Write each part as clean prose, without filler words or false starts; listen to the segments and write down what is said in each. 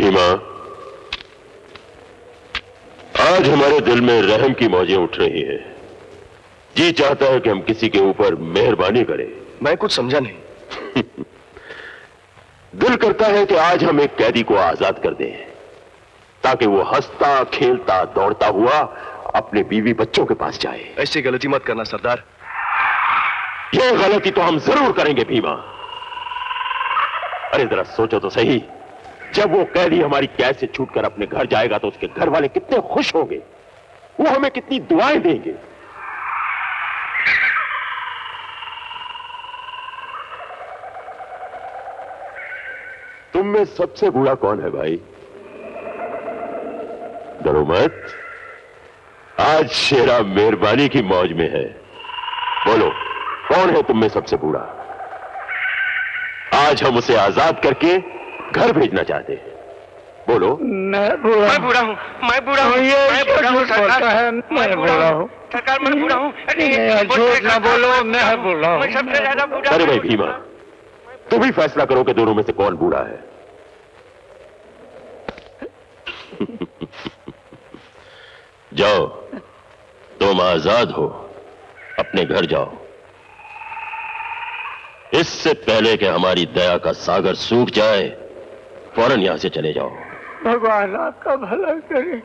भीमा, आज हमारे दिल में रहम की मौजें उठ रही हैं। जी चाहता है कि हम किसी के ऊपर मेहरबानी करें। मैं कुछ समझा नहीं। दिल करता है कि आज हम एक कैदी को आजाद कर दें, ताकि वो हंसता खेलता दौड़ता हुआ अपने बीवी बच्चों के पास जाए। ऐसी गलती मत करना सरदार। ये गलती तो हम जरूर करेंगे भीमा। अरे जरा सोचो तो सही, जब वो कैदी हमारी कैद से छूटकर अपने घर जाएगा तो उसके घर वाले कितने खुश होंगे, वो हमें कितनी दुआएं देंगे। तुम में सबसे बूढ़ा कौन है भाई? डरो मत, आज शेरा मेहरबानी की मौज में है। बोलो, कौन है तुम में सबसे बूढ़ा? आज हम उसे आजाद करके घर भेजना चाहते हैं। बोलो। मैं बूढ़ा हूँ। मैं बूढ़ा हूँ। मैं बूढ़ा हूँ सरकार। मैं बूढ़ा हूँ सरकार। मैं बूढ़ा हूँ। झूठ ना बोलो, मैं बूढ़ा हूँ। मैं सबसे ज्यादा बूढ़ा। अरे भाई भीमा, तुम ही फैसला करो कि दोनों में से कौन बूढ़ा है। जाओ, तुम आजाद हो, अपने घर जाओ। इससे पहले कि हमारी दया का सागर सूख जाए, फौरन यहां से चले जाओ। भगवान आपका भला करे।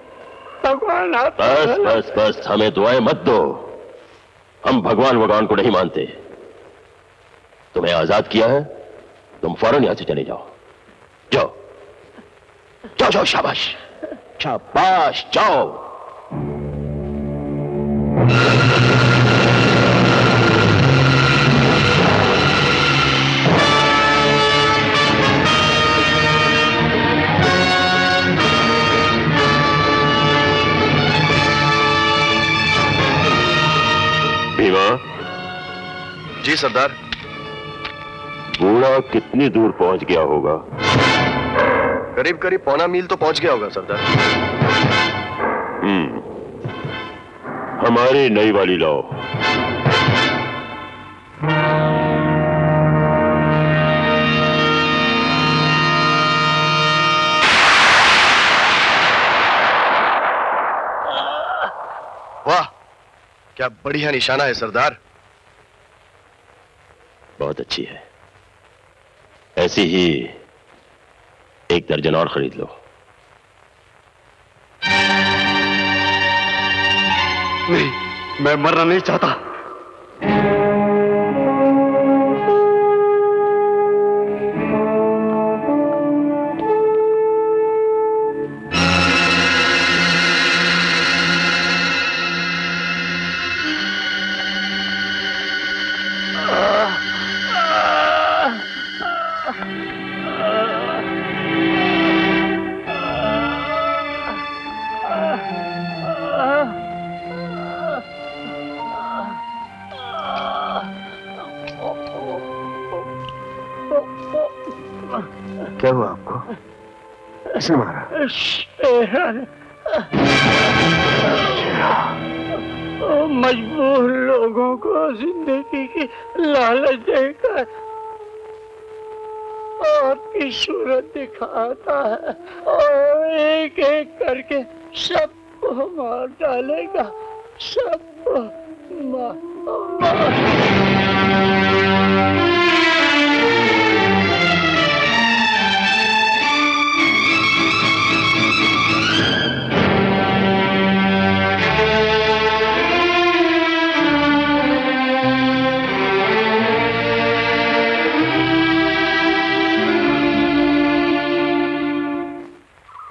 भगवान आपका बस बस बस, हमें दुआएं मत दो। हम भगवान को नहीं मानते। तुम्हें आजाद किया है, तुम फौरन यहां से चले जाओ। जाओ जाओ जाओ, शाबाश शाबाश, जाओ। भीमा। जी सरदार। बूढ़ा कितनी दूर पहुंच गया होगा? करीब करीब पौना मील तो पहुंच गया होगा सरदार। हमारी नई वाली लाओ। वाह, क्या बढ़िया निशाना है सरदार। बहुत अच्छी है। ऐसी ही एक दर्जन और खरीद लो। नहीं, मैं मरना नहीं चाहता। क्या हुआ आपको? किसने मारा? मजबूर लोगों को जिंदगी की लालच देकर आपकी सूरत दिखाता है और एक एक करके सबको मार डालेगा। सबको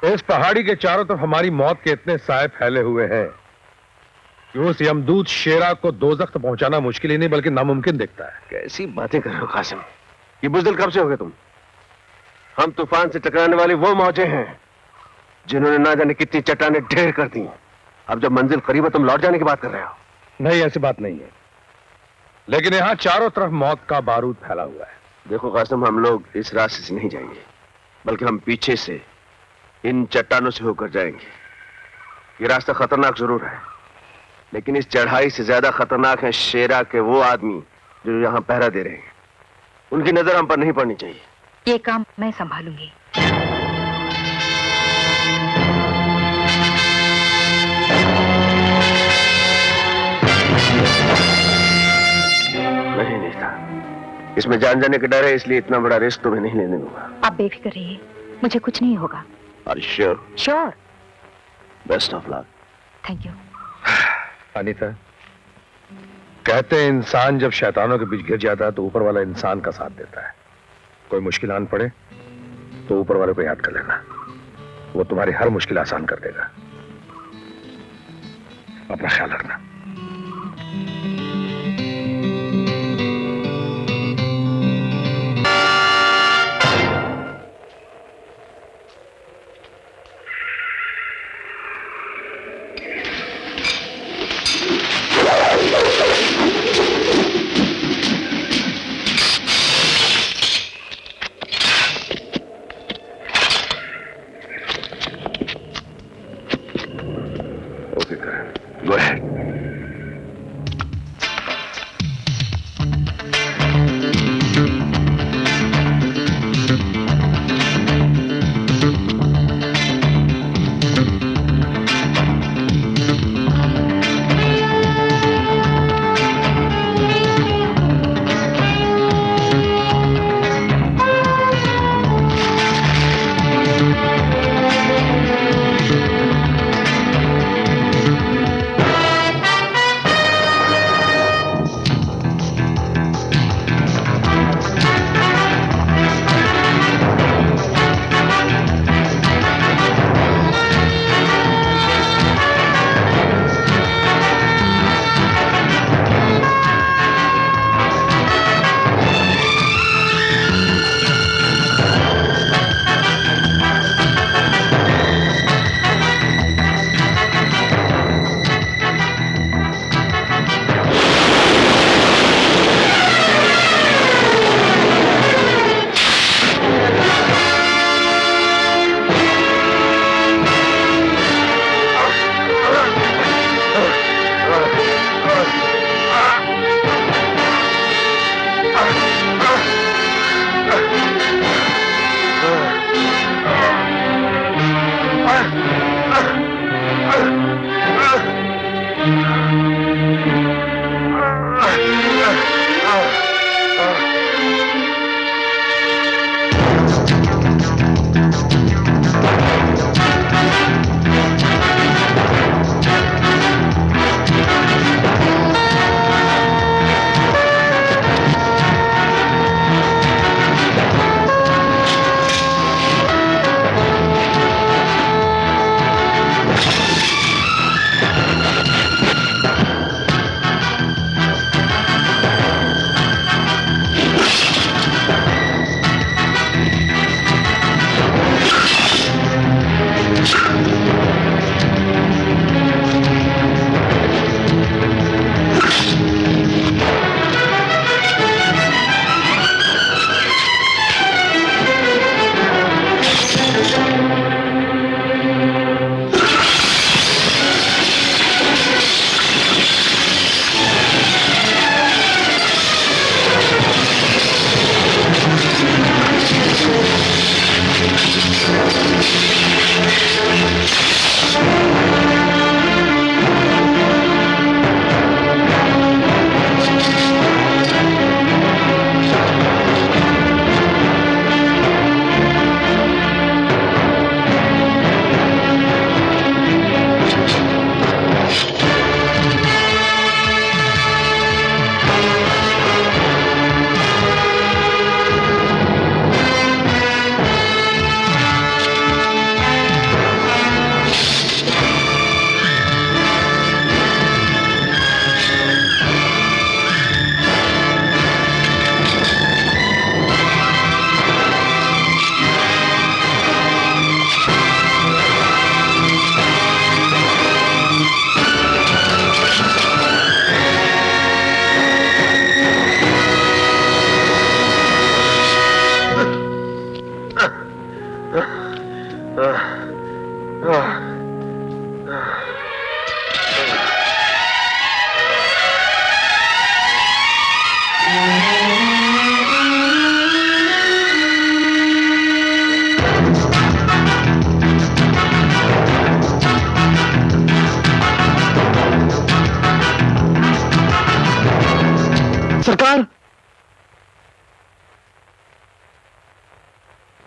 इस पहाड़ी के चारों तरफ हमारी मौत के इतने साए फैले हुए हैं कि उस यमदूत शेरा को दोज़ख तक पहुंचाना मुश्किल ही नहीं बल्कि नामुमकिन दिखता है। कैसी बातें कर रहे हो कासिम? ये बुज़दिल कब से हो गए तुम? हम तूफान से टकराने वाली वो मौजें हैं जिन्होंने ना जाने कितनी चट्टानें ढेर कर दी। अब जब मंजिल करीब है तुम लौट जाने की बात कर रहे हो? नहीं, ऐसी बात नहीं है, लेकिन यहाँ चारों तरफ मौत का बारूद फैला हुआ है। देखो कासिम, हम लोग इस रास्ते से नहीं जाएंगे, बल्कि हम पीछे से इन चट्टानों से होकर जाएंगे। ये रास्ता खतरनाक जरूर है, लेकिन इस चढ़ाई से ज्यादा खतरनाक है शेरा के वो आदमी जो यहाँ पहरा दे रहे हैं। उनकी नजर हम पर नहीं पड़नी चाहिए। ये काम मैं संभालूंगी। इसमें जान जाने का डर है, इसलिए इतना बड़ा रिस्क तुम्हें नहीं लेने दूंगा। आप बेफिक्र रहिए, मुझे कुछ नहीं होगा। Are you sure? Sure. Best of luck. Thank you. Anita, कहते हैं इंसान जब शैतानों के बीच गिर जाता है तो ऊपर वाला इंसान का साथ देता है। कोई मुश्किल आन पड़े तो ऊपर वाले को याद कर लेना, वो तुम्हारी हर मुश्किल आसान कर देगा। अपना ख्याल रखना। Go ahead.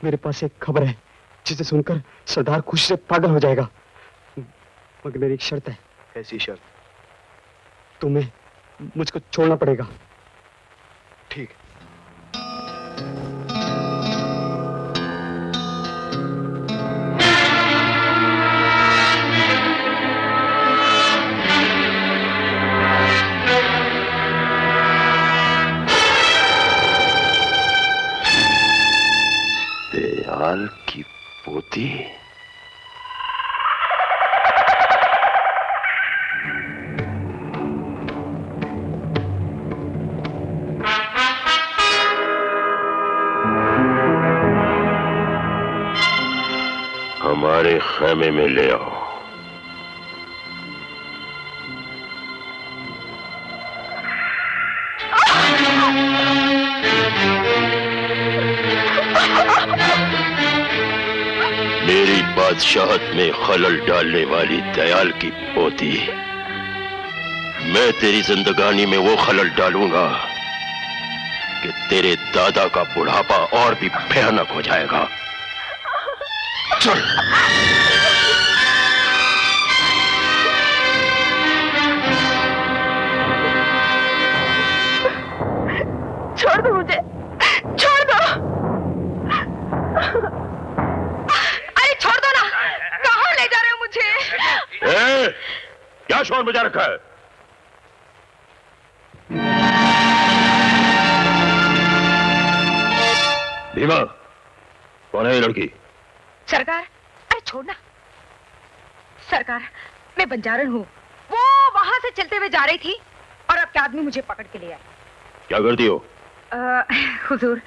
मेरे पास एक खबर है जिसे सुनकर सरदार खुशी से पागल हो जाएगा, मगर मेरी एक शर्त है। ऐसी शर्त? तुम्हें मुझको छोड़ना पड़ेगा। ठीक। दयाल की पोती? हमारे खेमे में ले आओ। मेरी बादशाहत में खलल डालने वाली दयाल की पोती, मैं तेरी जिंदगानी में वो खलल डालूंगा कि तेरे दादा का बुढ़ापा और भी भयानक हो जाएगा। चल। छोड़ दो मुझे, छोड़ दो। अरे छोड़ दो ना, कहाँ ले जा रहे हो मुझे? क्या शोर मचा रखा है? भीमा, कौन है ये लड़की? सरकार, अरे छोड़ना। सरकार, मैं बंजारन हूँ। वो वहां से चलते हुए जा रही थी और आपके आदमी मुझे पकड़ के ले आए। क्या करती हो? हुजूर,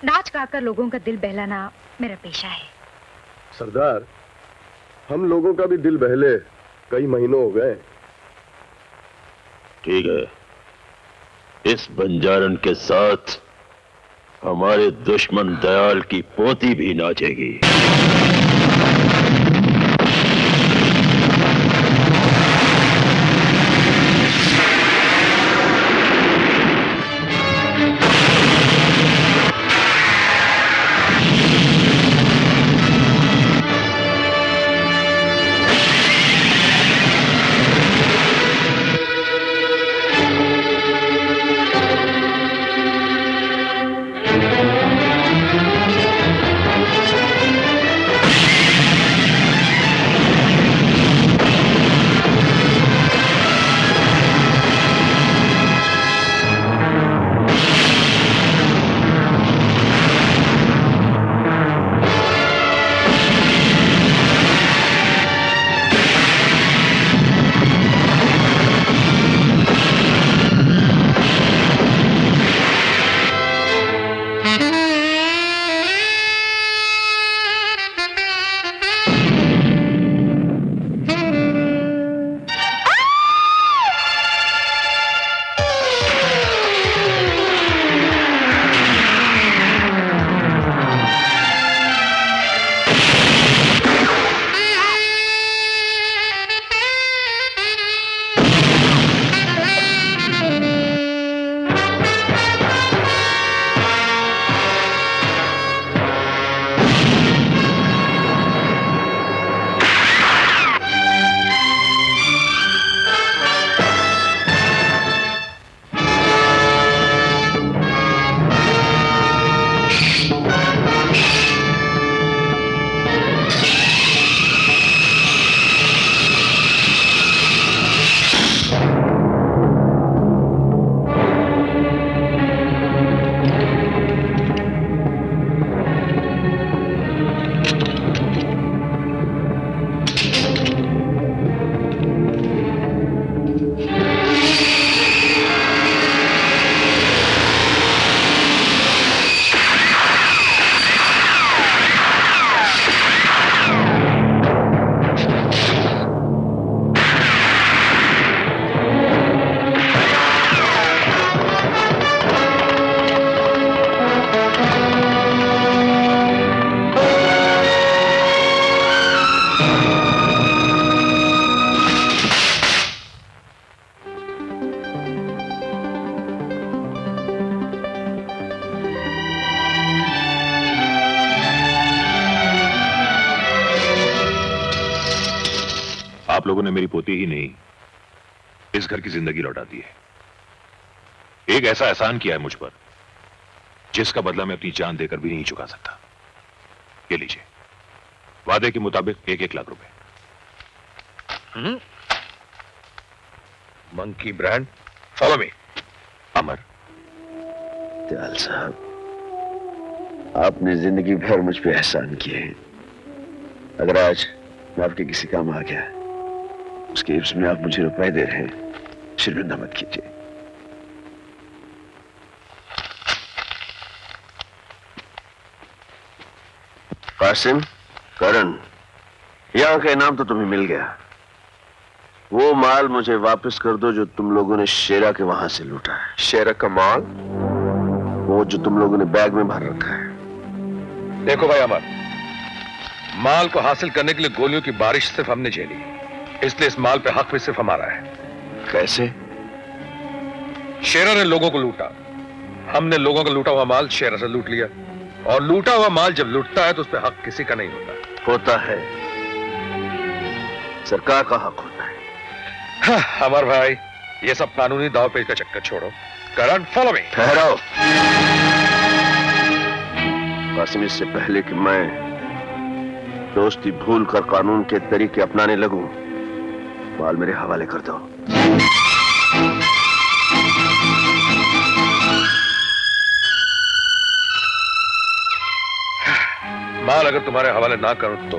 नाच गाकर लोगों का दिल बहलाना मेरा पेशा है। सरदार, हम लोगों का भी दिल बहले कई महीनों हो गए। ठीक है, इस बंजारन के साथ हमारे दुश्मन दयाल की पोती भी नाचेगी। आप लोगों ने मेरी पोती ही नहीं, इस घर की जिंदगी लौटा दी है। एक ऐसा एहसान किया है मुझ पर जिसका बदला मैं अपनी जान देकर भी नहीं चुका सकता। ये लीजिए, वादे के मुताबिक 1-1 लाख रुपए। Monkey brand, follow me. Amar, Dayal साहब, आपने जिंदगी भर मुझ पे एहसान किए हैं। अगर आज मैं आपके किसी काम आ गया, उसके एवज में आप मुझे रुपए दे रहे हैं, शर्मिंदा मत कीजिए। कासिम, करण, यहां का इनाम तो तुम्हें मिल गया। वो माल मुझे वापस कर दो जो तुम लोगों ने शेरा के वहां से लूटा है। शेरा का माल? वो जो तुम लोगों ने बैग में भर रखा है। देखो भाई अमर, माल को हासिल करने के लिए गोलियों की बारिश सिर्फ हमने झेली, इसलिए इस माल पे हक भी सिर्फ हमारा है। कैसे? शेरा ने लोगों को लूटा, हमने लोगों का लूटा हुआ माल शेरा से लूट लिया। और लूटा हुआ माल जब लूटता है तो उस पर हक किसी का नहीं होता। होता है, सरकार का हक होता है। हाँ, अमर भाई, ये सब कानूनी दाव पेच का चक्कर छोड़ो। करण, फॉलो मी। ठहरो कासिम, इससे पहले कि मैं दोस्ती भूल कर कानून के तरीके अपनाने लगूं, माल मेरे हवाले कर दो। माल अगर तुम्हारे हवाले ना करो तो?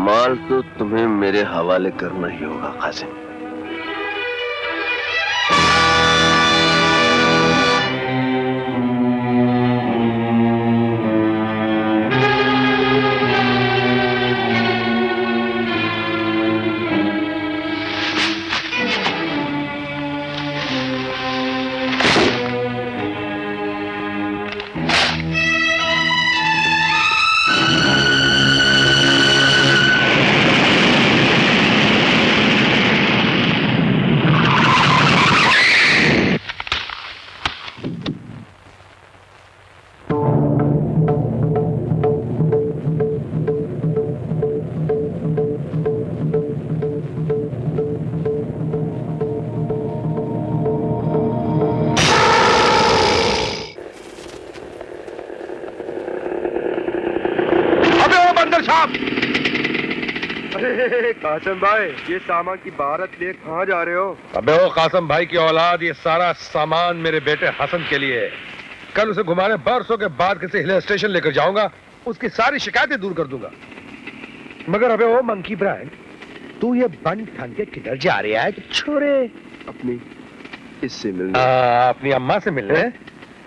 माल तो तुम्हें मेरे हवाले करना ही होगा कासिम। कासिम भाई, ये सामान की बारात लिए कहाँ जा रहे हो? अबे ओ कासिम भाई की औलाद, ये सारा सामान मेरे बेटे हसन के लिए है। कल उसे घुमाने बरसों के बाद किसी हिल स्टेशन लेकर जाऊंगा, उसकी सारी शिकायतें दूर कर दूंगा। मगर अबे ओ मंकी ब्रांड, तू ये बंद ठन के किधर जा रहा है छोरे? अपनी इससे मिलने। अपनी अम्मा से मिलने?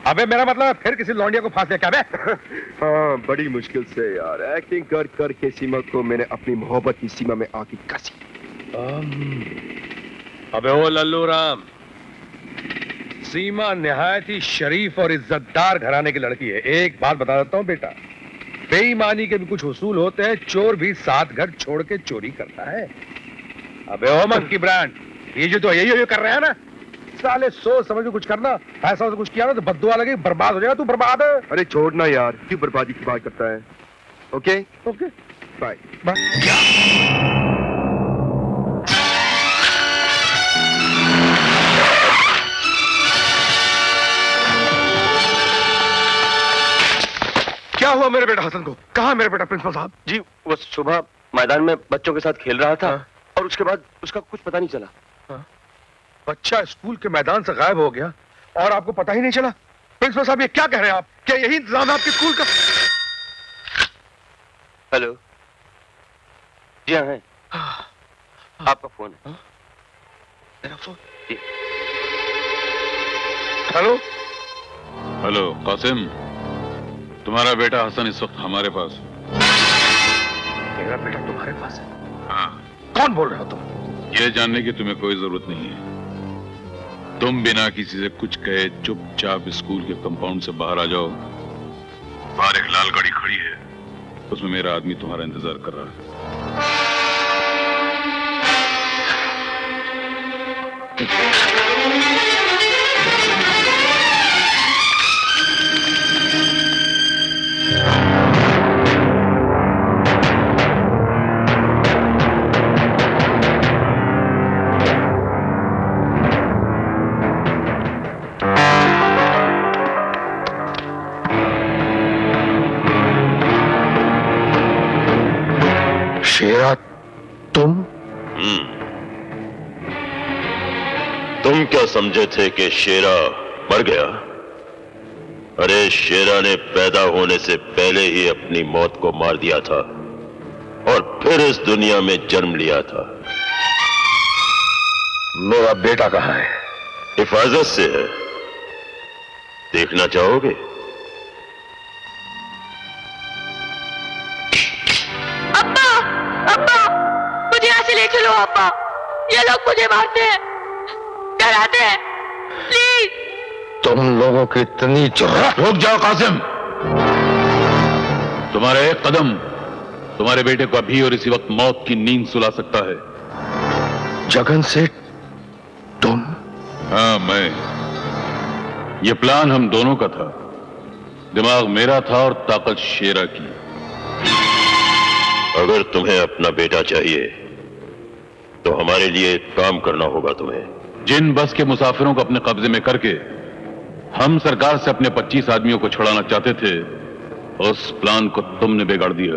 अबे मेरा मतलब है फिर किसी लौंडिया को फांस दिया क्या बे? हाँ, बड़ी मुश्किल से यार, एक्टिंग कर कर के सीमा को मैंने अपनी मोहब्बत की सीमा में आके कसी। अबे ओ लल्लू राम, सीमा निहायत ही शरीफ और इज्जतदार घराने की लड़की है। एक बात बता देता हूँ बेटा, बेईमानी के भी कुछ उसूल होते हैं, चोर भी 7 घर छोड़ के चोरी करता है। अबे ओ मंकी ब्रांड, ये जो तो यही कर रहे हैं ना, साले सोच समझ के कुछ करना, ऐसा कुछ किया ना तो बद्दुआ लगेगी, बर्बाद हो जाएगा। तू बर्बाद है। अरे छोड़ना यार, क्यों बर्बादी की बात करता है? ओके ओके, बाय क्या हुआ मेरे बेटा हसन को? कहाँ मेरे बेटा प्रिंसिपल साहब? जी, वो सुबह मैदान में बच्चों के साथ खेल रहा था और उसके बाद उसका कुछ पता नहीं चला। बच्चा स्कूल के मैदान से गायब हो गया और आपको पता ही नहीं चला? प्रिंसिपल साहब, ये क्या कह रहे हैं आप? क्या यही इंतजाम है आपके स्कूल का? हेलो, जी हाँ है। आपका फोन है। मेरा फोन? जी। हेलो हेलो कासिम, तुम्हारा बेटा हसन इस वक्त हमारे पास। मेरा बेटा तुम्हारे पास है? हाँ। कौन बोल रहे हो तुम? यह जानने की तुम्हें कोई जरूरत नहीं है। तुम बिना किसी से कुछ कहे चुपचाप स्कूल के कंपाउंड से बाहर आ जाओ। बाहर एक लाल गाड़ी खड़ी है, उसमें मेरा आदमी तुम्हारा इंतजार कर रहा है। क्या समझे थे कि शेरा मर गया? अरे शेरा ने पैदा होने से पहले ही अपनी मौत को मार दिया था और फिर इस दुनिया में जन्म लिया था। मेरा बेटा कहाँ है? हिफाजत से है, देखना चाहोगे? अब्बा, अब्बा, मुझे यहाँ से ले चलो अब्बा, ये लोग मुझे मारते हैं, डराते हैं, प्लीज। तुम लोगों की इतनी जुर्रत! रुक जाओ कासिम, तुम्हारा एक कदम तुम्हारे बेटे को अभी और इसी वक्त मौत की नींद सुला सकता है। जगन सेठ, तुम? हाँ, मैं। ये प्लान हम दोनों का था, दिमाग मेरा था और ताकत शेरा की। अगर तुम्हें अपना बेटा चाहिए तो हमारे लिए एक काम करना होगा तुम्हें। जिन बस के मुसाफिरों को अपने कब्जे में करके हम सरकार से अपने 25 आदमियों को छुड़ाना चाहते थे, उस प्लान को तुमने बिगाड़ दिया।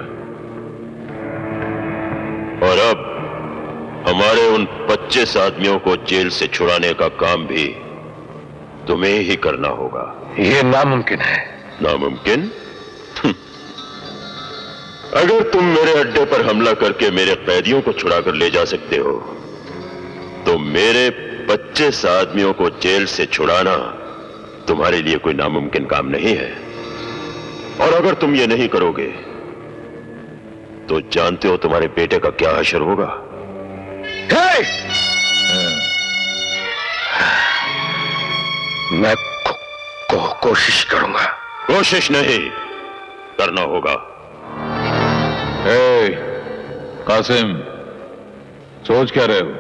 और अब हमारे उन 25 आदमियों को जेल से छुड़ाने का काम भी तुम्हें ही करना होगा। यह नामुमकिन है। नामुमकिन? अगर तुम मेरे अड्डे पर हमला करके मेरे कैदियों को छुड़ाकर ले जा सकते हो तो मेरे 25 आदमियों को जेल से छुड़ाना तुम्हारे लिए कोई नामुमकिन काम नहीं है। और अगर तुम ये नहीं करोगे तो जानते हो तुम्हारे बेटे का क्या हशर होगा? मैं कोशिश करूंगा। कोशिश नहीं, करना होगा। कासिम, सोच क्या रहे हो?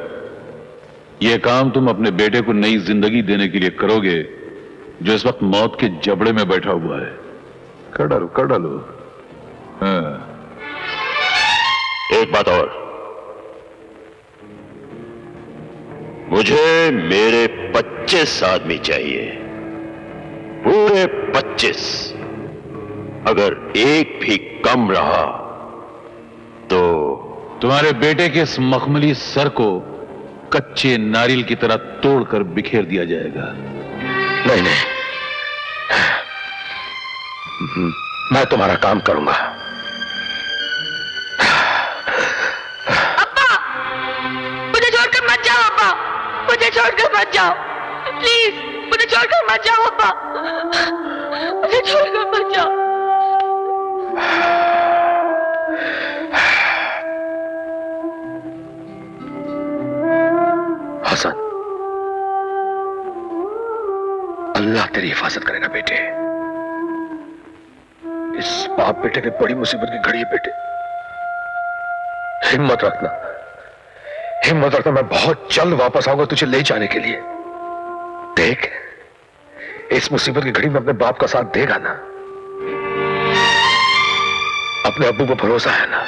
यह काम तुम अपने बेटे को नई जिंदगी देने के लिए करोगे जो इस वक्त मौत के जबड़े में बैठा हुआ है। कर डालो, कर डालो। हाँ। एक बात और, मुझे मेरे 25 आदमी चाहिए, पूरे 25। अगर एक भी कम रहा तो तुम्हारे बेटे के इस मखमली सर को कच्चे नारियल की तरह तोड़कर बिखेर दिया जाएगा। नहीं नहीं, मैं तुम्हारा काम करूंगा। अब्बा, मुझे छोड़कर मत जाओ अब्बा, मुझे छोड़कर मत जाओ, प्लीज, मुझे छोड़कर मत जाओ अब्बा, मुझे छोड़कर मत जाओ। हसन, अल्लाह तेरी हिफाजत करेगा बेटे। इस बाप बेटे ने बड़ी मुसीबत की घड़ी है बेटे। हिम्मत रखना, हिम्मत रखना। मैं बहुत जल्द वापस आऊंगा तुझे ले जाने के लिए। देख, इस मुसीबत की घड़ी में अपने बाप का साथ देगा ना? अपने अब्बू को भरोसा है ना?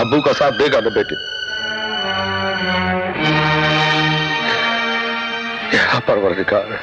अब्बू का साथ देगा ना बेटे? या परवरदिगार,